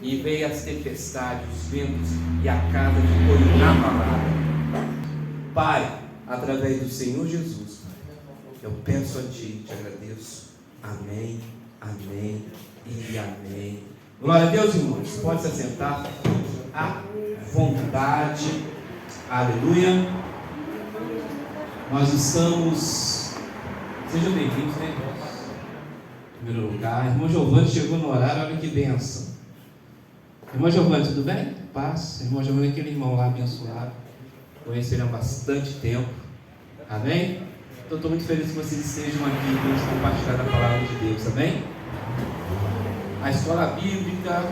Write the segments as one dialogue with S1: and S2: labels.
S1: E veio as tempestades, os ventos, e a casa ficou inabalada. Pai, através do Senhor Jesus, eu peço a Ti, te agradeço. Amém, amém e amém. Glória a Deus, irmãos. Pode se assentar à vontade. Aleluia. Nós estamos... Sejam bem-vindos, né, irmãos? Em primeiro lugar, irmão Giovanni chegou no horário, olha que bênção. Irmão Giovanni, tudo bem? Paz. Irmão Giovanni é aquele irmão lá abençoado. Conheci ele há bastante tempo. Amém? Então estou muito feliz que vocês estejam aqui para a gente compartilhar a palavra de Deus. Amém? A escola bíblica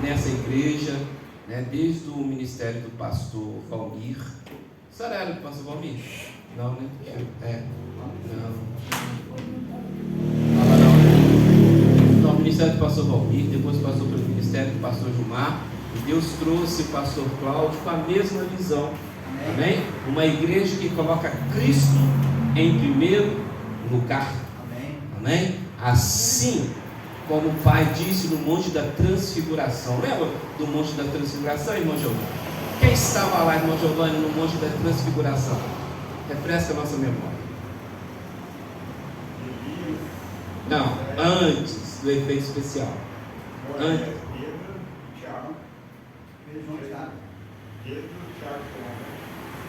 S1: nessa igreja, né, desde o ministério do pastor Valmir. Será era do pastor Valmir? Não, né? Não, o ministério do pastor Valmir, depois passou pelo ministério do pastor Gilmar, e Deus trouxe o pastor Cláudio com a mesma visão. Amém? Uma igreja que coloca Cristo em primeiro lugar. Amém? Assim como o Pai disse no Monte da Transfiguração. Lembra do Monte da Transfiguração, irmão Giovanni? Quem estava lá, irmão Giovanni, no Monte da Transfiguração? Refresca a nossa memória. Não, antes do efeito especial. Antes.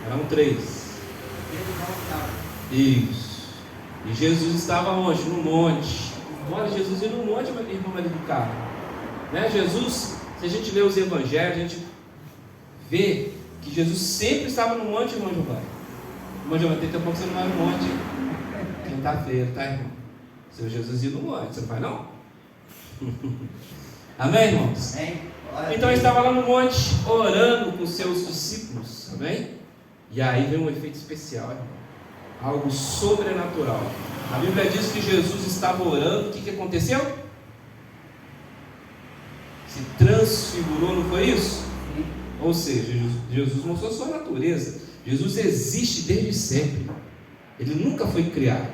S1: Eram 3. Isso. E Jesus estava onde? No monte. Olha, Jesus ia no monte, irmão Maria do Carmo. Né? Jesus, se a gente lê os evangelhos, a gente vê que Jesus sempre estava no monte, irmão Giovanni. Irmão Giovanni, tem pouco que você não vai no monte. Quinta-feira, tá, irmão? Seu Jesus ia no monte, você não vai não? Amém, irmãos? Então ele estava lá no monte, orando com seus discípulos. Amém? E aí vem um efeito especial, irmão. Algo sobrenatural. A Bíblia diz que Jesus estava orando. O que aconteceu? Se transfigurou, não foi isso? Sim. Ou seja, Jesus mostrou sua natureza. Jesus existe desde sempre. Ele nunca foi criado.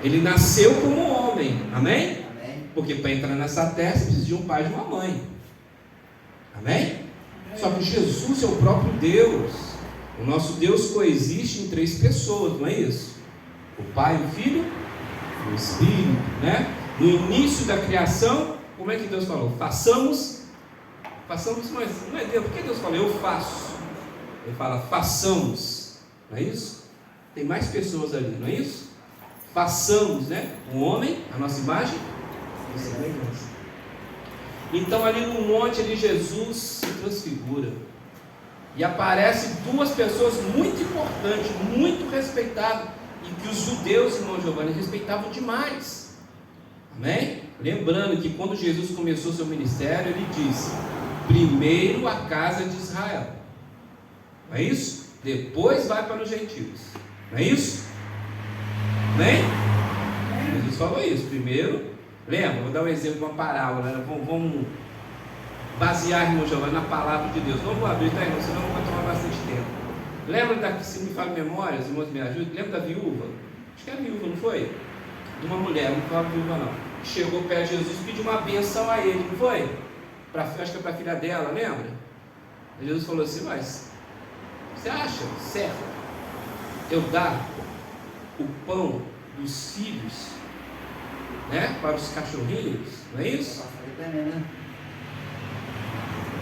S1: Ele nasceu como homem. Amém? Amém. Porque para entrar nessa terra você precisa de um pai e de uma mãe. Amém? Amém? Só que Jesus é o próprio Deus. O nosso Deus coexiste em 3 pessoas, não é isso? O Pai, o Filho e o Espírito, né? No início da criação, como é que Deus falou? Façamos, mas não é Deus. Por que Deus falou? Eu faço. Ele fala, façamos, não é isso? Tem mais pessoas ali, não é isso? Façamos, né? O homem, a nossa imagem, e semelhança. Então ali no monte ali Jesus se transfigura. E aparecem 2 pessoas muito importantes, muito respeitadas, e que os judeus, irmão Giovanni, respeitavam demais. Amém? Lembrando que quando Jesus começou seu ministério, ele disse: primeiro a casa de Israel. Não é isso? Depois vai para os gentios. Não é isso? Amém? Jesus falou isso. Primeiro, lembra, vou dar um exemplo de uma parábola, né? Vamos basear, irmão Giovanni, na palavra de Deus. Não vou abrir, tá, irmão? Senão vai tomar bastante tempo. Lembra se me fala memória, os irmãos me ajudam? Lembra da viúva? Acho que é viúva, não foi? De uma mulher, não foi viúva não. Chegou perto de Jesus e pediu uma benção a ele, não foi? Acho que é para a filha dela, lembra? E Jesus falou assim: mas você acha certo eu dar o pão dos filhos, né, para os cachorrinhos? Não é isso?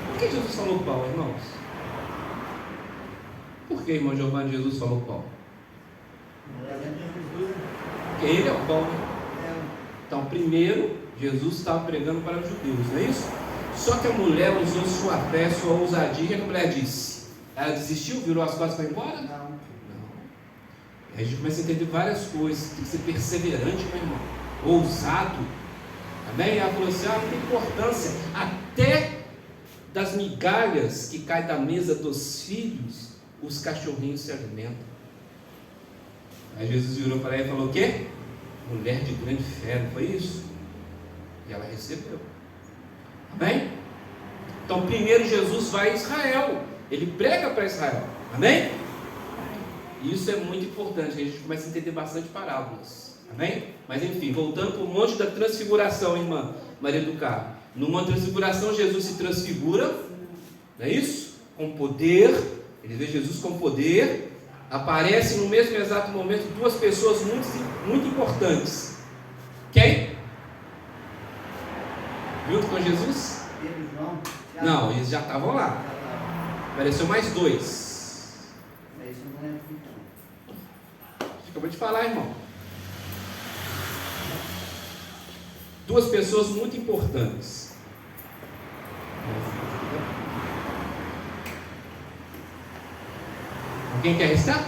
S1: Por que Jesus falou pão, irmãos? Por que, irmão Giovanni, Jesus falou pão? Porque ele é o pão, né? Então, primeiro, Jesus estava pregando para os judeus, não é isso? Só que a mulher usou sua fé, sua ousadia. O que a mulher disse? Ela desistiu, virou as costas e foi embora? Não. Aí a gente começa a entender várias coisas. Tem que ser perseverante, meu irmão. Ousado. Amém? Ela falou assim: não tem importância. Até das migalhas que caem da mesa dos filhos, os cachorrinhos se alimentam. Aí Jesus virou para ela e falou: o quê? Mulher de grande fé, não foi isso? E ela recebeu. Amém? Então primeiro Jesus vai a Israel. Ele prega para Israel. Amém? E isso é muito importante. A gente começa a entender bastante parábolas. Amém? Mas enfim, voltando para o Monte da Transfiguração, irmã Maria do Carmo. No Monte da Transfiguração, Jesus se transfigura, não é isso? Com poder, ele vê Jesus com poder. Aparece no mesmo exato momento duas pessoas muito importantes. Quem? Junto com Jesus?
S2: Pedro e João?
S1: Não, eles já estavam lá. Apareceu mais dois.
S2: Isso eu não lembro então.
S1: Acabou de falar, irmão. Duas pessoas muito importantes. Alguém quer arriscar?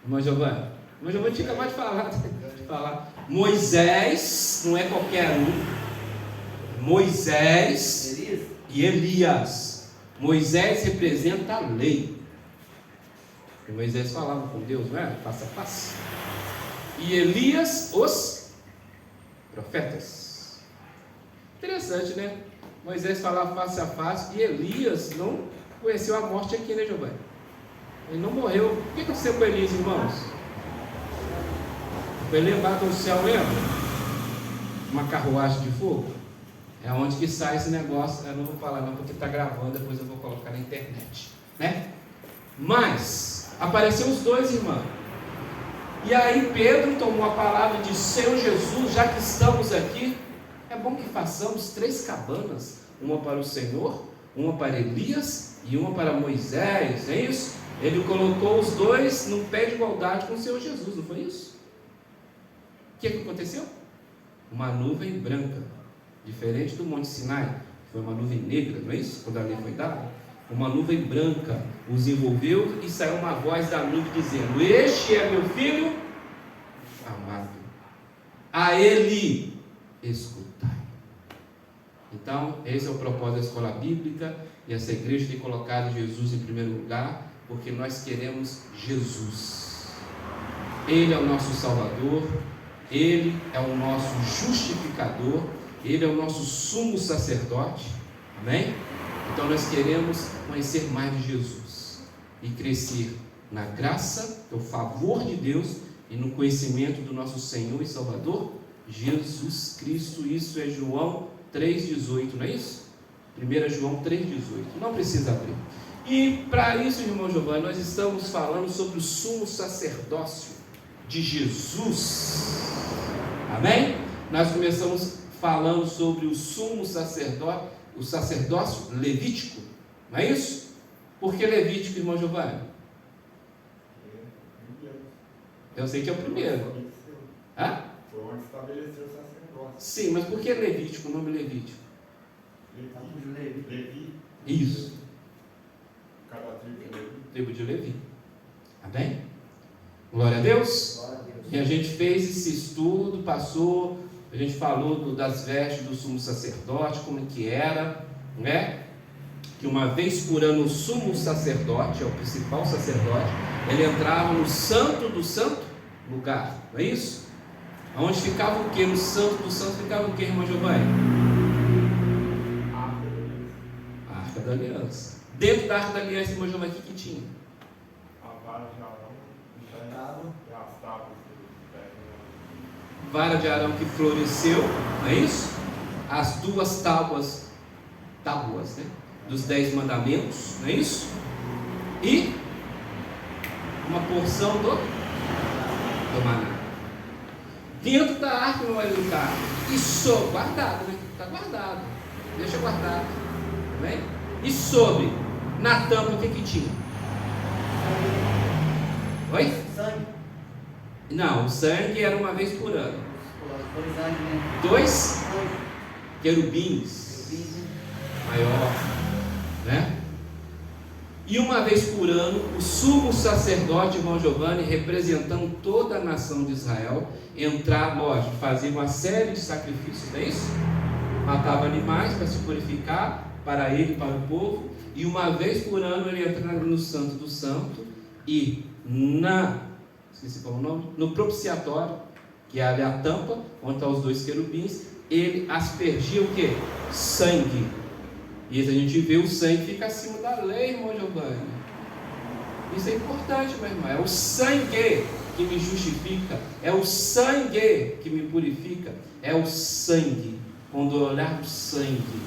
S1: Irmão Giovanni. Irmão Giovanni tinha acabado de falar. Moisés, não é qualquer um. Moisés e Elias. Moisés representa a lei. E Moisés falava com Deus, não é? Face a face. E Elias, os profetas. Interessante, né? Moisés falava face a face e Elias não conheceu a morte aqui, né, Giovanni? Ele não morreu. O que aconteceu com Elias, irmãos? Foi levado ao céu, lembra? Uma carruagem de fogo. É onde que sai esse negócio. Eu não vou falar não, porque está gravando, depois eu vou colocar na internet, né? Mas apareceram os dois, irmãos. E aí Pedro tomou a palavra e disse: Senhor Jesus, já que estamos aqui, é bom que façamos 3 cabanas, uma para o Senhor, uma para Elias e uma para Moisés, é isso? Ele colocou os dois num pé de igualdade com o Senhor Jesus, não foi isso? O que aconteceu? Uma nuvem branca, diferente do Monte Sinai, foi uma nuvem negra, não é isso? Quando a lei foi dada, uma nuvem branca os envolveu e saiu uma voz da nuvem dizendo: Este é meu filho amado, a ele escutai. Então, esse é o propósito da escola bíblica, e essa igreja tem colocado Jesus em primeiro lugar, porque nós queremos Jesus. Ele é o nosso Salvador, Ele é o nosso justificador, Ele é o nosso sumo sacerdote, amém? Então nós queremos conhecer mais de Jesus e crescer na graça, no favor de Deus e no conhecimento do nosso Senhor e Salvador, Jesus Cristo. Isso é João 3,18, não é isso? 1 João 3,18, não precisa abrir. E para isso, irmão Giovanni, nós estamos falando sobre o sumo sacerdócio de Jesus, amém? Nós começamos falando sobre o sumo sacerdócio, o sacerdócio levítico, não é isso? Por que levítico, irmão Giovanni? Eu sei que é o primeiro. Hã?
S3: Foi onde estabeleceu o sacerdócio.
S1: Sim, mas por que levítico, o nome levítico?
S3: Levi.
S1: Isso.
S3: Cada tribo de Levi.
S1: Tribo de Levi. Amém? Glória a Deus.
S2: Glória a Deus.
S1: E a gente fez esse estudo, passou, a gente falou das vestes do sumo sacerdote, como que era, né? Que uma vez por ano o sumo sacerdote, é o principal sacerdote, ele entrava no santo do santo lugar, não é isso? Onde ficava o que? No santo do santo ficava o que, irmão Giovanni? A Arca da Aliança. Dentro da Arca da Aliança, irmão Giovanni, o que tinha?
S3: A vara de Arão e as tábuas do pé.
S1: Vara de Arão que floresceu, não é isso? As 2 tábuas, né? Dos 10 mandamentos, não é isso? E uma porção do maná. Dentro da arca não vai lutar. E sobre, guardado, né? Está guardado. Deixa guardado. Tá bem? E sobre, na tampa, o que tinha? Oi?
S2: Sangue.
S1: Não, o sangue era uma vez por ano.
S2: Foi sangue, né?
S1: 2
S2: Sangue.
S1: querubins
S2: Eu vi, né?
S1: maior, né? E uma vez por ano, o sumo sacerdote, irmão Giovanni, representando toda a nação de Israel, entrar, lógico, fazia uma série de sacrifícios, não é isso? Matava animais para se purificar, para ele e para o povo, e uma vez por ano ele entra no Santo do Santo, e esqueci qual é o nome, no propiciatório, que é a tampa, onde estão os 2 querubins, ele aspergia o que? Sangue. E a gente vê o sangue fica acima da lei, irmão Giovanni. Isso é importante, meu irmão. É o sangue que me justifica, é o sangue que me purifica, é o sangue. quando olhar o sangue.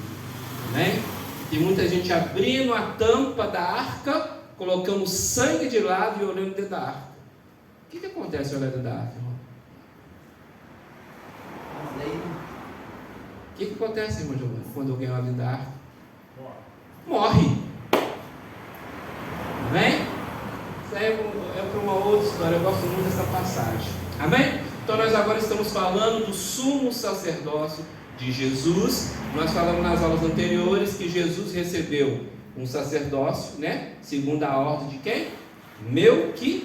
S1: Amém? Tem muita gente abrindo a tampa da arca, colocando o sangue de lado e olhando dentro da arca. O que acontece olhando dentro da arca, irmão? O que acontece, irmão Giovanni, quando alguém olha dentro da arca? Morre. Amém? Isso aí é para uma outra história. Eu gosto muito dessa passagem. Amém? Então nós agora estamos falando do sumo sacerdócio de Jesus. Nós falamos nas aulas anteriores que Jesus recebeu um sacerdócio, né? Segundo a ordem de quem? Melquisedeque.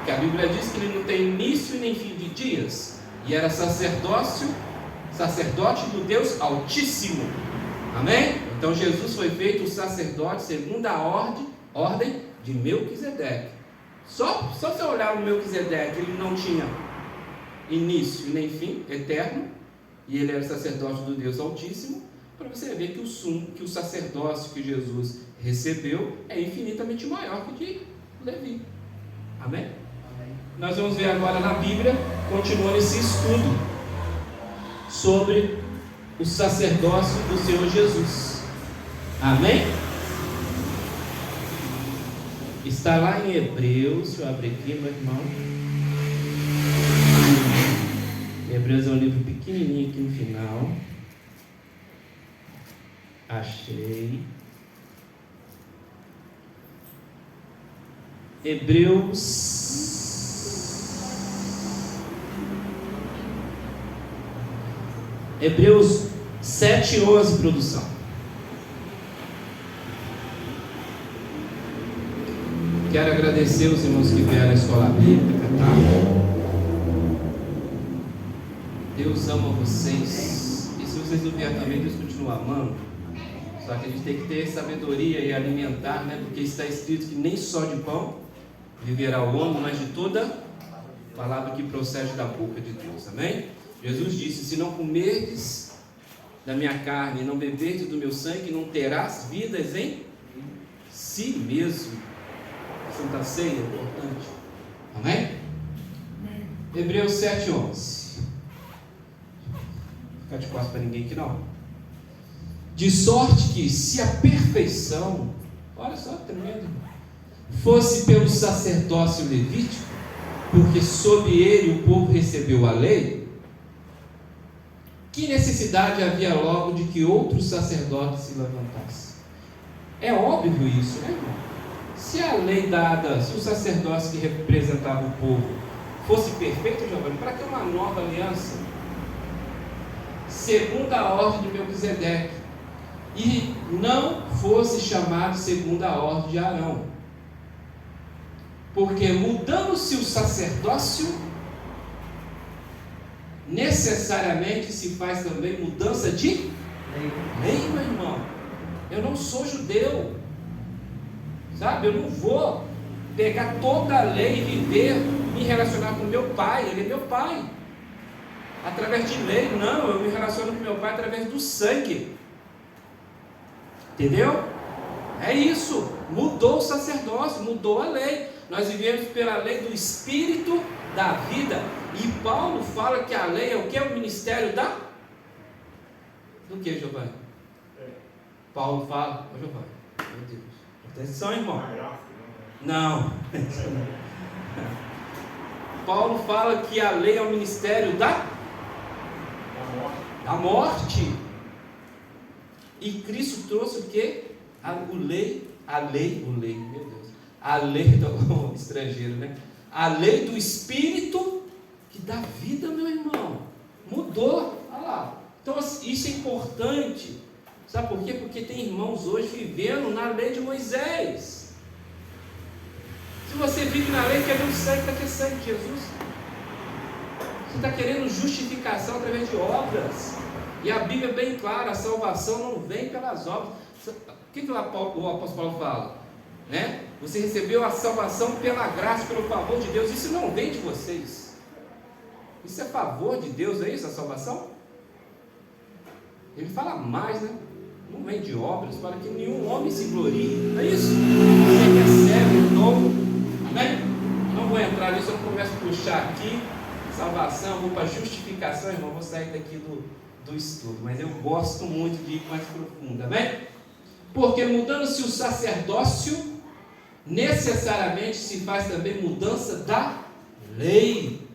S1: Que a Bíblia diz que ele não tem início nem fim de dias. E era sacerdote do Deus Altíssimo. Amém? Então Jesus foi feito o sacerdote segundo a ordem de Melquisedeque. Só se eu olhar o Melquisedeque, ele não tinha início nem fim, eterno, e ele era sacerdote do Deus Altíssimo, para você ver que o sacerdócio que Jesus recebeu é infinitamente maior que de Levi. Amém? Amém. Nós vamos ver agora na Bíblia, continuando esse estudo sobre o sacerdócio do Senhor Jesus. Amém? Está lá em Hebreus, deixa eu abrir aqui, meu irmão. Hebreus é um livro pequenininho aqui no final. Achei. Hebreus 7:11, produção. Quero agradecer os irmãos que vieram à escola bíblica, tá? Deus ama vocês. E se vocês não vierem também, Deus continua amando. Só que a gente tem que ter sabedoria e alimentar, né? Porque está escrito que nem só de pão viverá o homem, mas de toda palavra que procede da boca de Deus. Amém? Jesus disse: se não comerdes da minha carne e não beberdes do meu sangue, não terás vidas em si mesmo. Santa Ceia é importante. Amém? Hebreus 7:11. Ficar de costas para ninguém aqui não. De sorte que se a perfeição, olha só, tremendo, fosse pelo sacerdócio levítico, porque sob ele o povo recebeu a lei, que necessidade havia logo de que outro sacerdote se levantasse? É óbvio isso, né, irmão? Se a lei dada, se o sacerdócio que representava o povo fosse perfeito, Giovanni, para que uma nova aliança? Segundo a ordem de Melquisedeque, e não fosse chamado segundo a ordem de Arão, porque mudando-se o sacerdócio, necessariamente se faz também mudança de lei, meu irmão. Eu não sou judeu, sabe? Eu não vou pegar toda a lei e viver, me relacionar com meu pai. Ele é meu pai através de lei. Não, eu me relaciono com meu pai através do sangue. Entendeu? É isso. Mudou o sacerdócio, mudou a lei. Nós vivemos pela lei do Espírito da vida. E Paulo fala que a lei é o que? É o ministério da... do que, Giovanni? Paulo fala... Ô, Giovanni, meu Deus, atenção, irmão. Não. Paulo fala que a lei é o ministério da morte. E Cristo trouxe o que? A lei, meu Deus. A lei do estrangeiro, né? A lei do Espírito que dá vida, meu irmão. Mudou. Olha lá. Então isso é importante. Sabe por quê? Porque tem irmãos hoje vivendo na lei de Moisés. Se você vive na lei, quer ver o sangue, para que sangue de Jesus? Você está querendo justificação através de obras. E a Bíblia é bem clara, a salvação não vem pelas obras. O que o apóstolo Paulo fala? Né? Você recebeu a salvação pela graça, pelo favor de Deus. Isso não vem de vocês. Isso é favor de Deus, é isso a salvação? Ele fala mais, né? Não vem de obras, para que nenhum homem se glorie. Não é isso? Você recebe o novo. Amém? Não vou entrar nisso, eu começo a puxar aqui. salvação, vou para justificação, irmão, vou sair daqui do estudo, mas eu gosto muito de ir mais profundo, amém? Porque mudando-se o sacerdócio, necessariamente se faz também mudança da lei,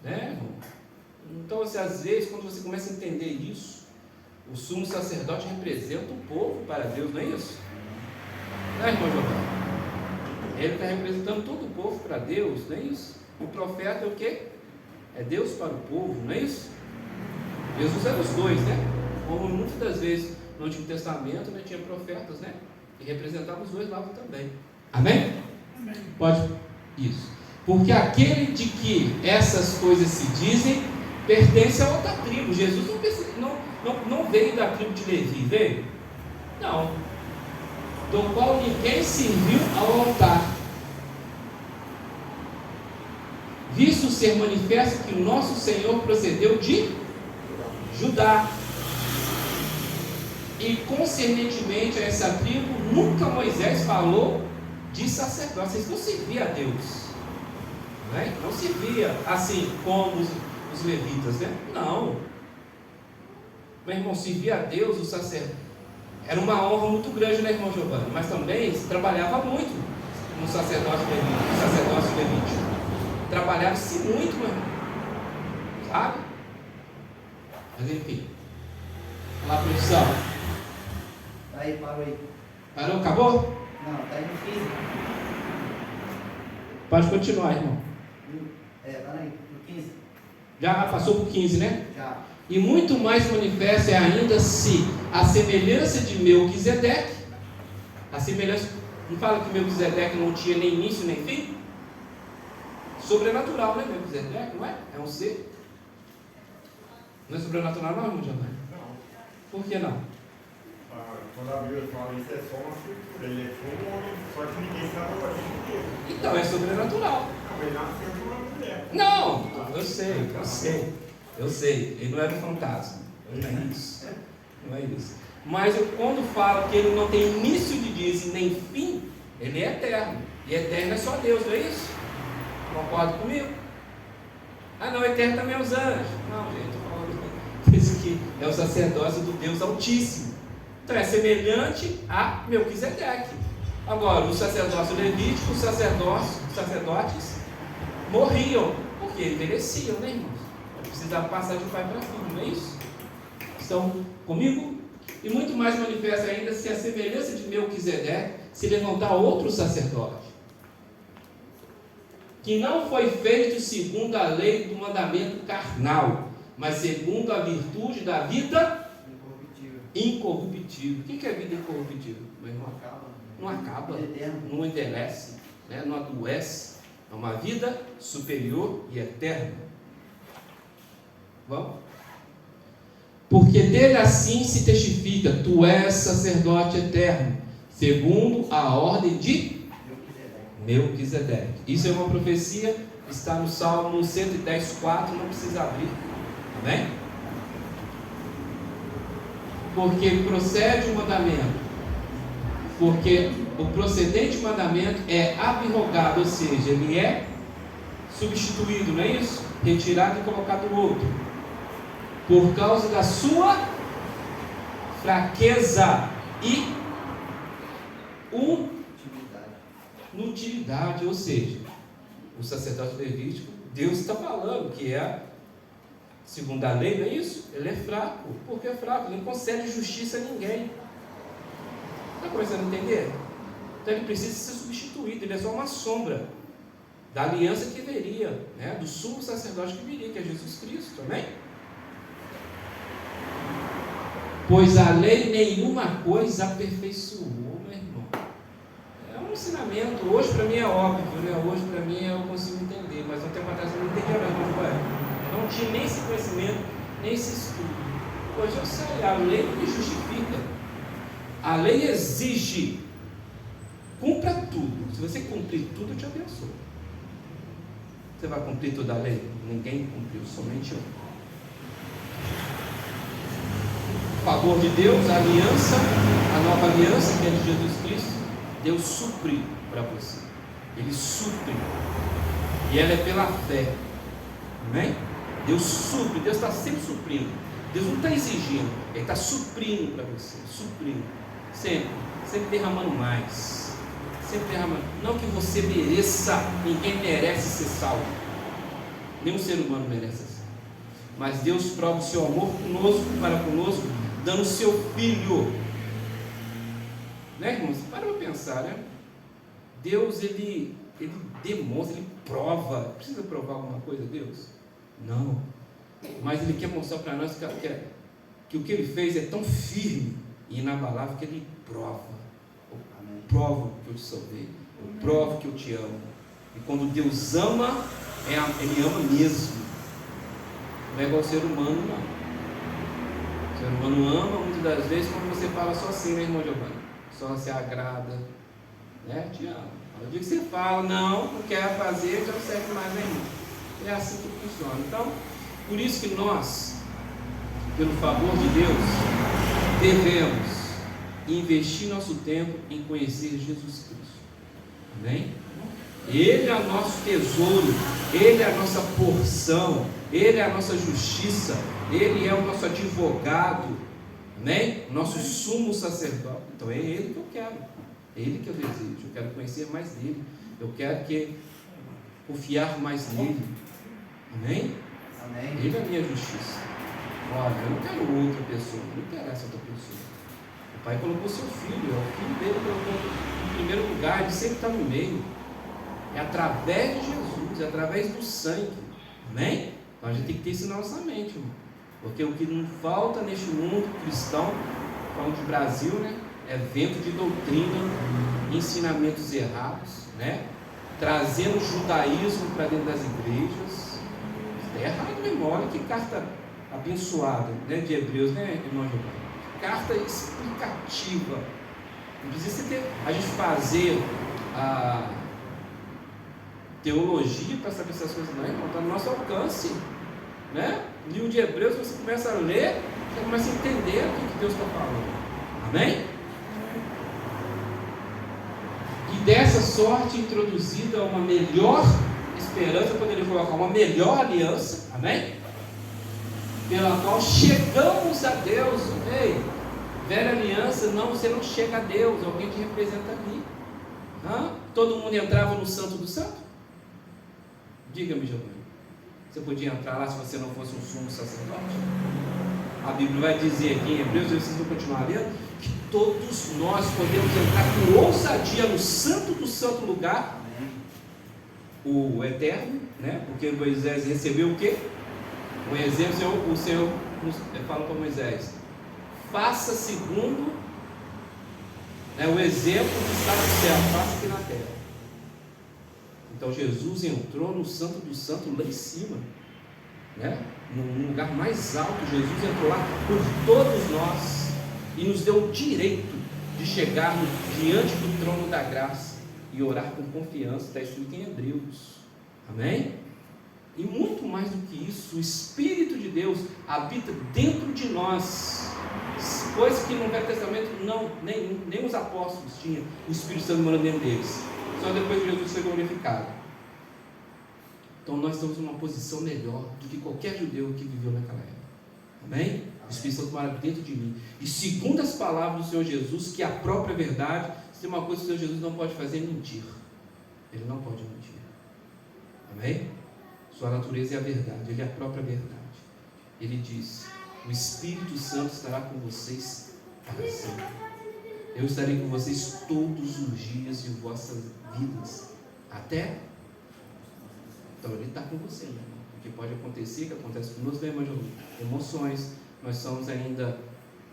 S1: né, irmão? Então, às vezes, quando você começa a entender isso, o sumo sacerdote representa o povo para Deus, não é isso? Não é, irmão Giovanni? Ele está representando todo o povo para Deus, não é isso? O profeta é o quê? É Deus para o povo, não é isso? Jesus era os dois, né? Como muitas das vezes no Antigo Testamento, né, tinha profetas, né? E representavam os dois lados também. Amém? Amém. Pode? Isso. Porque aquele de que essas coisas se dizem, pertence a outra tribo. Jesus não veio da tribo de Levi, veio? Não. Do qual ninguém serviu ao altar. Visto ser manifesto que o nosso Senhor procedeu de Judá. E concernentemente a essa tribo, nunca Moisés falou de sacerdócio. Vocês não serviam a Deus, né? Não servia assim como os levitas, né? Não. Meu irmão, servia a Deus, o sacerdote. Era uma honra muito grande, né, irmão Giovanni? Mas também se trabalhava muito no sacerdócio levítico. Trabalhava-se muito, meu irmão. Sabe? Mas enfim. Vamos lá, produção.
S2: Aí, parou aí.
S1: Parou? Acabou?
S2: Não, tá aí no 15.
S1: Pode continuar, irmão.
S2: Tá aí, no 15.
S1: Já passou por 15, né?
S2: Já.
S1: E muito mais manifesta é ainda se a semelhança de Melquisedeque, a semelhança, não fala que Melquisedeque não tinha nem início nem fim? Sobrenatural, né, Melquisedeque, não é? É um ser. Não é sobrenatural não, irmão Giovanni?
S3: Não.
S1: Por que não?
S3: Quando a Bíblia fala isso, é só uma escritura. Ele é só um homem, só que ninguém sabe o que é.
S1: Então é sobrenatural.
S3: Não, ele nasceu de uma mulher.
S1: Não, eu sei, ele não era um fantasma, não é isso, não é isso. Mas quando falo que ele não tem início de dias e nem fim, ele é eterno, e eterno é só Deus, não é isso? Concorda comigo? Ah não, eterno também é os anjos. Não, gente, estou falando isso aqui é o sacerdócio do Deus Altíssimo. Então é semelhante a Melquisedeque. Agora, o sacerdócio levítico, os sacerdotes morriam, porque envelheciam, né, irmãos? Precisava passar de pai para filho, não é isso? Estão comigo? E muito mais manifesta ainda se a semelhança de Melquisedeque se levantar outro sacerdote, que não foi feito segundo a lei do mandamento carnal, mas segundo a virtude da vida incorruptível. O que é vida incorruptível, meu irmão? Não acaba, não envelhece, né? Não adoece. É uma vida superior e eterna. Vamos? Porque dele assim se testifica: tu és sacerdote eterno, segundo a ordem de Melquisedeque. Isso é uma profecia, está no Salmo 110:4, não precisa abrir. Amém? Porque procede o mandamento, porque o procedente mandamento é abrogado, ou seja, ele é substituído, não é isso? Retirado e colocado outro, por causa da sua fraqueza e inutilidade, ou seja, o sacerdócio levítico, Deus está falando que é, segundo a lei, não é isso? Ele é fraco. Por que é fraco? Ele não concede justiça a ninguém. Está começando a entender? Então ele precisa ser substituído, ele é só uma sombra da aliança que viria, né? Do sumo sacerdote que viria, que é Jesus Cristo, amém? Pois a lei nenhuma coisa aperfeiçoou, meu irmão. É um ensinamento, hoje para mim é óbvio, né? Hoje para mim eu consigo entender, mas há um tempo atrás eu não entendia não, eu não tinha nem esse conhecimento, nem esse estudo. Hoje eu sei, a lei me justifica, a lei exige, cumpra tudo. Se você cumprir tudo, eu te abençoo. Você vai cumprir toda a lei? Ninguém cumpriu, somente eu. Por favor de Deus, a aliança, a nova aliança que é de Jesus Cristo, Deus supre para você. Ele supre. E ela é pela fé. Amém? Deus supre, Deus está sempre suprindo. Deus não está exigindo, Ele está suprindo para você, suprindo, sempre derramando mais, sempre derramando. Não que você mereça, ninguém merece ser salvo, nenhum ser humano merece ser salvo, mas Deus prova o seu amor para conosco, dando o seu Filho, né, irmãos? Para pensar, né? Deus, ele demonstra, Ele prova. Precisa provar alguma coisa, Deus? Não. Mas Ele quer mostrar para nós que o que Ele fez é tão firme e inabalável que Ele prova. Eu provo que eu te salvei, eu provo que eu te amo. E quando Deus ama, Ele ama mesmo. Não é igual ao ser humano, não. O ser humano ama muitas das vezes quando você fala só assim, né, irmão Giovanni? Só se agrada, né? Te amo. O dia que você fala, não quer fazer, já não serve mais nenhum. É assim que funciona. Então, por isso que nós, pelo favor de Deus, devemos investir nosso tempo em conhecer Jesus Cristo. Amém? Ele é o nosso tesouro, Ele é a nossa porção, Ele é a nossa justiça, Ele é o nosso advogado, amém? Nosso sumo sacerdote. Então é Ele que eu quero, é Ele que eu desejo. Eu quero conhecer mais dele, eu quero confiar mais nele, amém?
S2: Amém.
S1: Ele é a minha justiça. Olha, eu não quero outra pessoa, não interessa outra pessoa. O Pai colocou seu filho, é o filho dele que colocou em primeiro lugar, ele sempre está no meio. É através de Jesus, é através do sangue, amém? Então a gente tem que ter isso na nossa mente, irmão. Porque o que não falta neste mundo cristão, falando de Brasil, né? É vento de doutrina, ensinamentos errados, né? Trazendo o judaísmo para dentro das igrejas. Isso é errado mesmo. Olha que carta abençoada, né? De Hebreus, né, irmão Giovanni? Carta explicativa. Não precisa a gente fazer a teologia para saber essas coisas, não, irmão. Está no nosso alcance, né? Livro de Hebreus, você começa a ler, você começa a entender o que Deus está falando, amém? E dessa sorte introduzida uma melhor esperança, eu poderia colocar uma melhor aliança, amém? Pela qual chegamos a Deus. Ei, velha aliança, não, você não chega a Deus, alguém te representa ali. Todo mundo entrava no Santo do Santo? Diga-me, Giovanni, você podia entrar lá se você não fosse um sumo sacerdote? A Bíblia vai dizer aqui em Hebreus, vocês vão continuar lendo, que todos nós podemos entrar com ousadia no Santo do Santo lugar, o eterno, né? Porque Moisés recebeu o quê? Um exemplo, o Senhor fala para Moisés: faça segundo, né, o exemplo que está no céu, faça aqui na terra. Então Jesus entrou no Santo do Santo lá em cima, né? No lugar mais alto. Jesus entrou lá por todos nós e nos deu o direito de chegarmos diante do trono da graça e orar com confiança. Está escrito em Hebreus, amém? E muito mais do que isso, o Espírito de Deus habita dentro de nós, coisa que no Velho Testamento nem os apóstolos tinham o Espírito Santo morando dentro deles, só depois que Jesus foi glorificado. Então nós estamos em uma posição melhor do que qualquer judeu que viveu naquela época, amém? O Espírito Santo mora dentro de mim, e segundo as palavras do Senhor Jesus, que é a própria verdade, se tem uma coisa que o Senhor Jesus não pode fazer, é mentir. Ele não pode mentir, amém? Sua natureza é a verdade, Ele é a própria verdade. Ele diz: o Espírito Santo estará com vocês para sempre. Eu estarei com vocês todos os dias de vossas vidas, até. Então Ele está com você, né? O que pode acontecer, que acontece conosco, né, emoções. Nós somos ainda,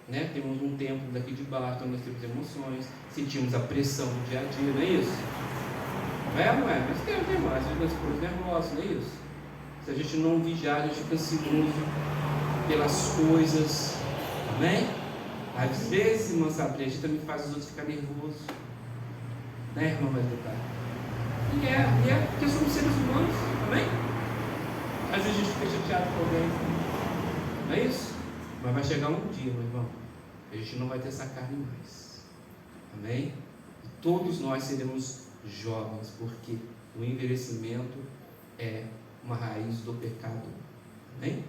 S1: né? Temos um tempo daqui de baixo, então nós temos emoções, sentimos a pressão do dia a dia, não é isso? Não é? Mas temos, né, irmão? Às vezes nós ficamos nervosos, não é isso? Se a gente não vigiar, a gente fica ansioso pelas coisas, amém? Às vezes, irmã Sabrina, a gente também faz os outros ficar nervosos, né, irmã Maria? E é porque somos seres humanos, amém? Às vezes a gente fica chateado com alguém, não é isso? Mas vai chegar um dia, meu irmão, a gente não vai ter essa carne mais, amém? E todos nós seremos jovens, porque o envelhecimento é uma raiz do pecado. Amém?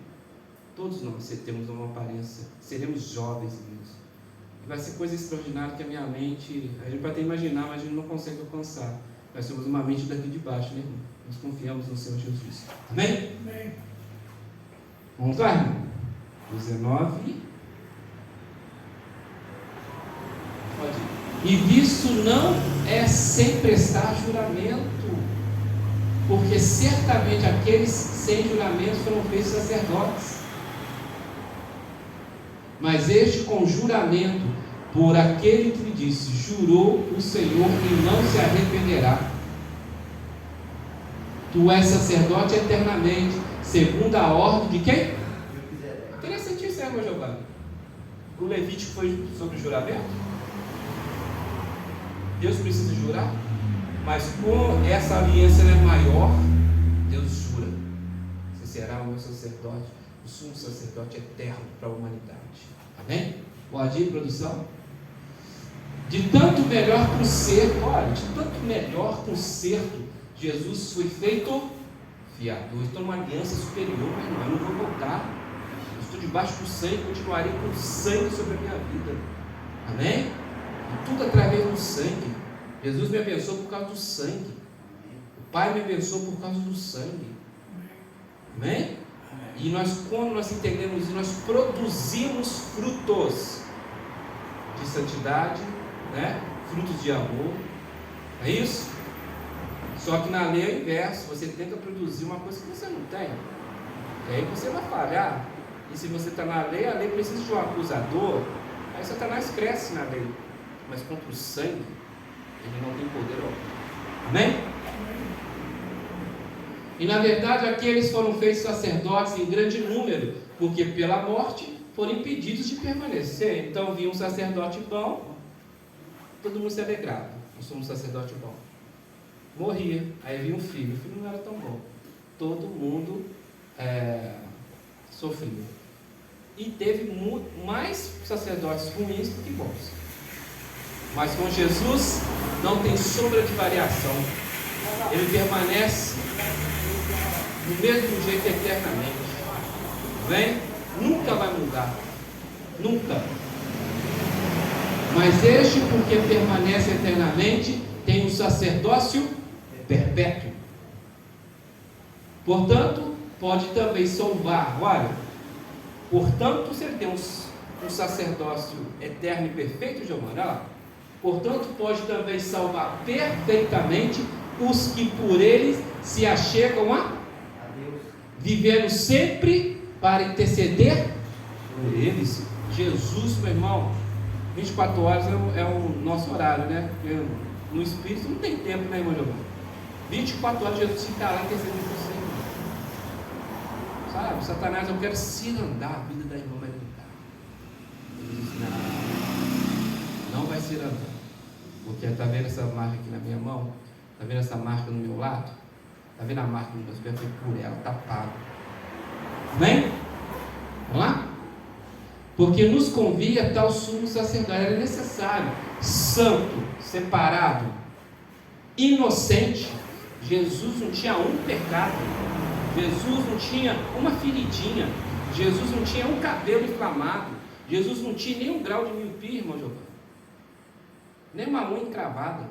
S1: Todos nós temos uma aparência, seremos jovens mesmo. Vai ser coisa extraordinária que a minha mente, a gente pode até imaginar, mas a gente não consegue alcançar. Nós temos uma mente daqui de baixo, né, irmão? Nós confiamos no Senhor Jesus. Amém?
S3: Amém.
S1: Vamos lá, irmão? 19. Pode ir. E visto não é sem prestar juramento, porque certamente aqueles sem juramento foram feitos sacerdotes. Mas este com juramento, por aquele que lhe disse, jurou o Senhor e não se arrependerá. Tu és sacerdote eternamente, segundo a ordem de quem? Interessante isso, irmão Giovanni. O Levítico foi sobre juramento? Deus precisa jurar? Mas como essa aliança é maior, Deus jura. Você será o meu sacerdote, o sumo sacerdote eterno para a humanidade. Amém? Pode ir, produção? De tanto melhor conserto, olha, de tanto melhor conserto, Jesus foi feito fiador. Eu estou numa aliança superior, meu irmão, eu não vou voltar. Eu estou debaixo do sangue, continuarei com sangue sobre a minha vida. Amém? E tudo através do sangue. Jesus me abençoou por causa do sangue. O Pai me abençoou por causa do sangue. Amém? E nós, quando nós entendemos isso, nós produzimos frutos de santidade, né? Frutos de amor. É isso? Só que na lei é o inverso. Você tenta produzir uma coisa que você não tem. E aí você vai falhar. E se você está na lei, a lei precisa de um acusador. Aí Satanás cresce na lei. Mas contra o sangue, ele não tem poder algum. Amém? E na verdade aqueles foram feitos sacerdotes em grande número, porque pela morte foram impedidos de permanecer. Então vinha um sacerdote bom, todo mundo se alegrava. Nós somos um sacerdote bom. Morria, aí vinha um filho, o filho não era tão bom. Todo mundo sofria. E teve mais sacerdotes ruins do que bons. Mas com Jesus não tem sombra de variação. Ele permanece do mesmo jeito eternamente. Vem? Nunca vai mudar. Nunca. Mas este, porque permanece eternamente, tem um sacerdócio perpétuo. Portanto, pode também salvar. Olha, portanto, se ele tem um sacerdócio eterno e perfeito, Giovanni, portanto, pode também salvar perfeitamente os que por eles se achegam a Deus, vivendo sempre para interceder por eles. Jesus, meu irmão, 24 horas é o nosso horário, né? Porque no Espírito não tem tempo, né, irmão Giovanni? 24 horas Jesus fica lá intercedendo por você, irmão. Sabe, Satanás, eu quero cirandar a vida da irmã Maria. Ele diz, não vai cirandar. Porque está vendo essa marca aqui na minha mão? Está vendo essa marca no meu lado? Está vendo a marca no meu pé? Foi por ela, está pago. Amém? Vamos lá? Porque nos convia tal sumo sacerdote. Era necessário, santo, separado, inocente. Jesus não tinha um pecado. Jesus não tinha uma feridinha. Jesus não tinha um cabelo inflamado. Jesus não tinha nenhum grau de miopia, irmão Giovanni. Nem uma unha encravada.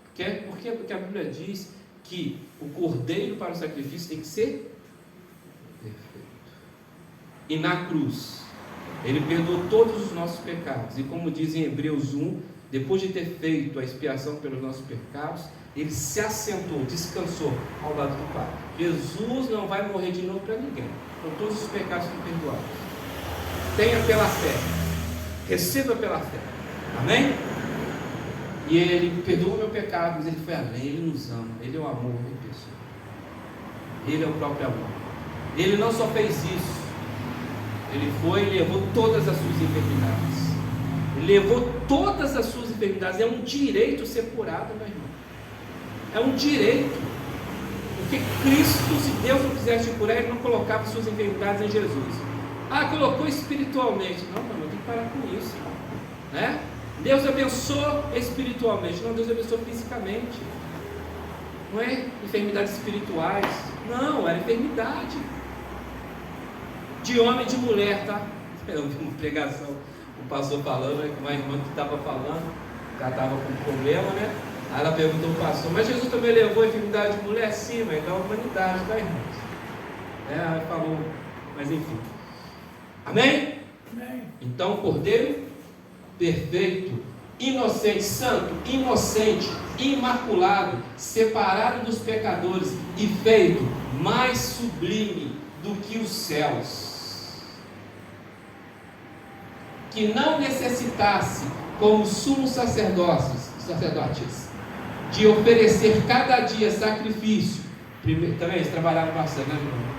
S1: Por quê? Porque a Bíblia diz que o cordeiro para o sacrifício tem que ser perfeito. E na cruz, ele perdoou todos os nossos pecados. E como diz em Hebreus 1, depois de ter feito a expiação pelos nossos pecados, ele se assentou, descansou ao lado do Pai. Jesus não vai morrer de novo para ninguém. Então todos os pecados são perdoados. Tenha pela fé. Receba pela fé. Amém? E ele perdoou meu pecado, mas ele foi além, ele nos ama, ele é o amor de pessoa. Ele é o próprio amor. Ele não só fez isso, ele foi e levou todas as suas enfermidades. Ele levou todas as suas enfermidades. É um direito ser curado, meu irmão. É um direito. Porque Cristo, se Deus não quisesse te curar, ele não colocava suas enfermidades em Jesus. Colocou espiritualmente. Não, meu irmão, tem que parar com isso, né? Deus abençoou espiritualmente, não, Deus abençoou fisicamente. Não é enfermidades espirituais. Não, era enfermidade. De homem e de mulher, tá? Eu vi uma pregação, o pastor falando, né, com uma irmã que estava falando, que ela estava com um problema, né? Aí ela perguntou ao pastor, mas Jesus também levou a enfermidade de mulher? Sim, mas da humanidade, tá, irmãos? Ela falou, mas enfim. Amém? Amém. Então, Cordeiro perfeito, inocente, santo, inocente, imaculado, separado dos pecadores e feito mais sublime do que os céus, que não necessitasse, como sumos sacerdotes, de oferecer cada dia sacrifício. Também eles trabalharam bastante, né, irmão?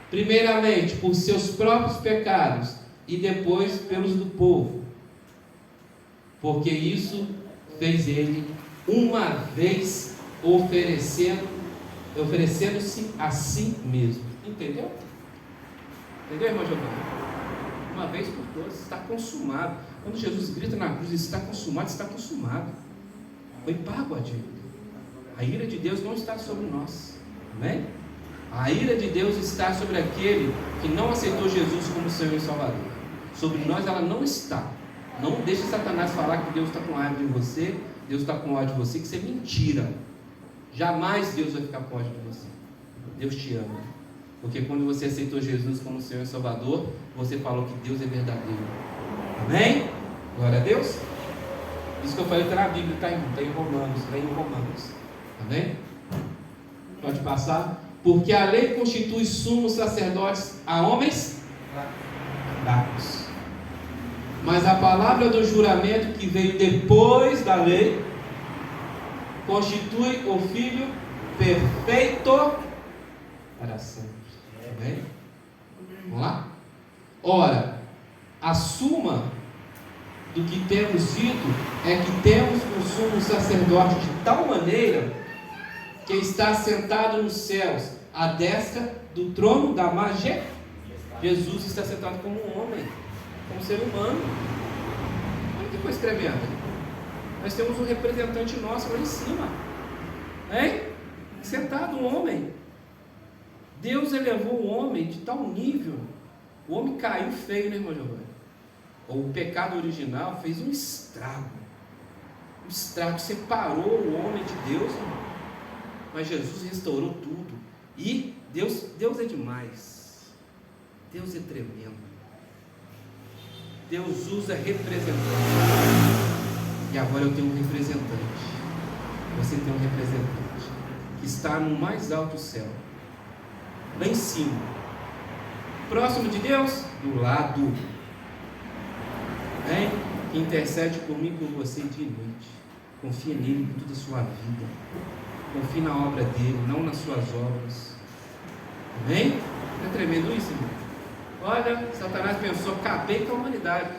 S1: Primeiramente por seus próprios pecados e depois pelos do povo, porque isso fez ele uma vez oferecendo-se a si mesmo. Entendeu? Entendeu, irmão Giovanni? Uma vez por todas, está consumado. Quando Jesus grita na cruz, está consumado, está consumado. Foi pago a dívida. A ira de Deus não está sobre nós. Amém? A ira de Deus está sobre aquele que não aceitou Jesus como Senhor e Salvador. Sobre nós ela não está. Não deixe Satanás falar que Deus está com ódio de você, Deus está com ódio de você, que isso é mentira. Jamais Deus vai ficar com ódio de você. Deus te ama. Porque quando você aceitou Jesus como Senhor e Salvador, você falou que Deus é verdadeiro. Amém? Glória a Deus. Isso que eu falei está na Bíblia, está em Romanos, está em Romanos. Amém? Pode passar. Porque a lei constitui sumos sacerdotes a homens fracos. Mas a palavra do juramento que veio depois da lei constitui o Filho perfeito para sempre. Amém? Vamos lá? Ora, a suma do que temos dito é que temos um sumo sacerdote de tal maneira que está sentado nos céus, à destra do trono da majestade. Jesus está sentado como um homem, como ser humano. Olha que coisa tremenda. Nós temos um representante nosso lá em cima, hein? Sentado, um homem. Deus elevou o homem de tal nível. O homem caiu feio, né, irmão Giovanni? O pecado original fez um estrago. Um estrago, separou o homem de Deus, irmão. Mas Jesus restaurou tudo. E Deus é demais. Deus é tremendo. Deus usa representante. E agora eu tenho um representante. Você tem um representante que está no mais alto céu, lá em cima. Próximo de Deus, do lado. Que intercede por mim e por você dia e noite. Confia nele com toda a sua vida. Confie na obra dele, não nas suas obras. Amém? Não é tremendo isso, irmão? Olha, Satanás pensou, acabei com a humanidade.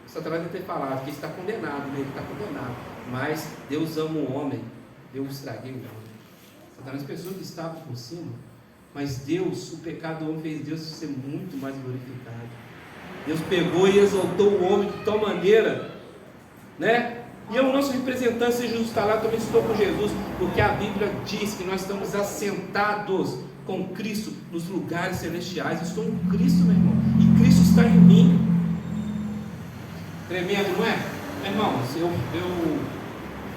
S1: Satanás deve ter falado que ele está condenado, né? Ele está condenado. Mas Deus ama o homem. Eu estraguei o homem. Satanás pensou que estava por cima. Mas Deus, o pecado do homem fez Deus ser muito mais glorificado. Deus pegou e exaltou o homem de tal maneira, né? E é o nosso representante, se Jesus está lá, eu também estou com Jesus, porque a Bíblia diz que nós estamos assentados com Cristo nos lugares celestiais. Eu estou em Cristo, meu irmão, e Cristo está em mim. Tremendo, não é? Irmãos, eu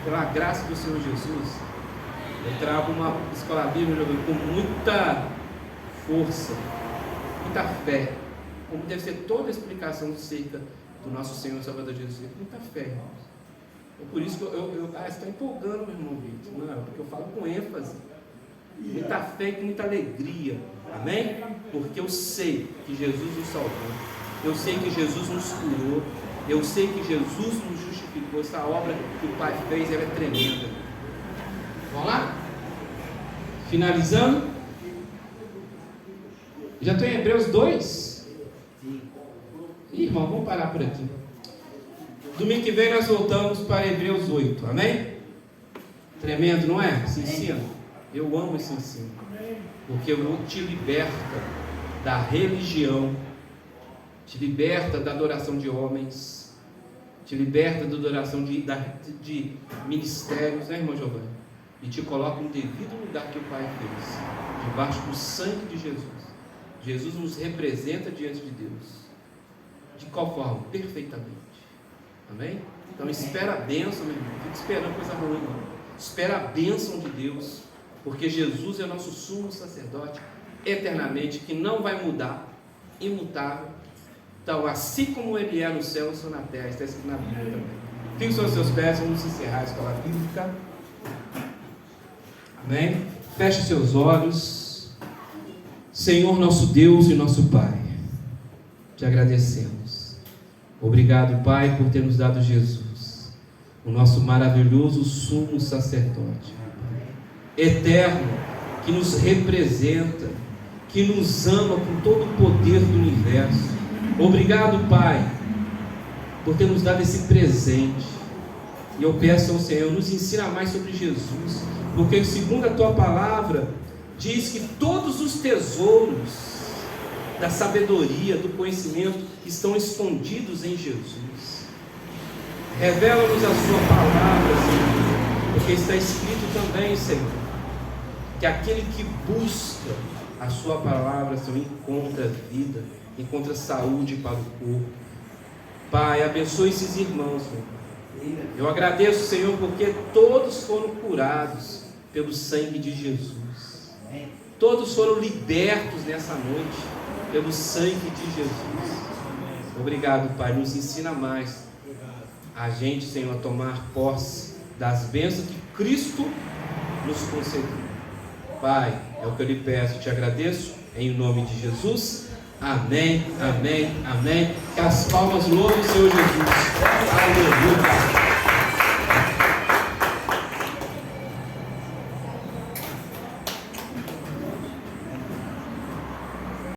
S1: pela graça do Senhor Jesus, eu trago uma escola bíblica com muita força, muita fé, como deve ser toda a explicação acerca do nosso Senhor e Salvador Jesus. Muita fé, irmãos. É por isso que você está empolgando, meu irmão Vitor. Não, porque eu falo com ênfase. Muita fé e com muita alegria. Amém? Porque eu sei que Jesus nos salvou. Eu sei que Jesus nos curou. Eu sei que Jesus nos justificou. Essa obra que o Pai fez, ela é tremenda. Vamos lá? Finalizando. Já estou em Hebreus 2. Ih, irmão, vamos parar por aqui. Domingo que vem nós voltamos para Hebreus 8, amém? Tremendo, não é? Esse ensino. Eu amo esse ensino. Porque eu te liberta da religião, te liberta da adoração de homens, te liberta da adoração de ministérios, né, irmão Giovanni? e te coloca no devido lugar que o Pai fez, debaixo do sangue de Jesus. Jesus nos representa diante de Deus. De qual forma? Perfeitamente. Amém? Então espera a bênção, meu irmão. Não fica esperando coisa ruim, não. Espera a bênção de Deus, porque Jesus é nosso sumo sacerdote eternamente, que não vai mudar, imutável. Então, assim como Ele é no céu, eu sou na terra. Está escrito na Bíblia também. Fique sobre os seus pés, vamos encerrar a escola bíblica. Amém? Feche seus olhos. Senhor nosso Deus e nosso Pai, te agradecemos. Obrigado, Pai, por ter nos dado Jesus, o nosso maravilhoso sumo sacerdote, eterno, que nos representa, que nos ama com todo o poder do universo. Obrigado, Pai, por ter nos dado esse presente. E eu peço ao Senhor, nos ensina mais sobre Jesus, porque segundo a Tua palavra, diz que todos os tesouros da sabedoria, do conhecimento, estão escondidos em Jesus. Revela-nos a Sua palavra, Senhor, porque está escrito também, Senhor, que aquele que busca a Sua palavra, Senhor, encontra vida, encontra saúde para o corpo. Pai, abençoe esses irmãos, Senhor. Eu agradeço, Senhor, porque todos foram curados pelo sangue de Jesus. Todos foram libertos nessa noite pelo sangue de Jesus. Obrigado, Pai. Nos ensina mais a gente, Senhor, a tomar posse das bênçãos que Cristo nos concedeu. Pai, é o que eu lhe peço, te agradeço, em nome de Jesus. Amém, amém, amém. Que as palmas louvem o Senhor Jesus. Aleluia.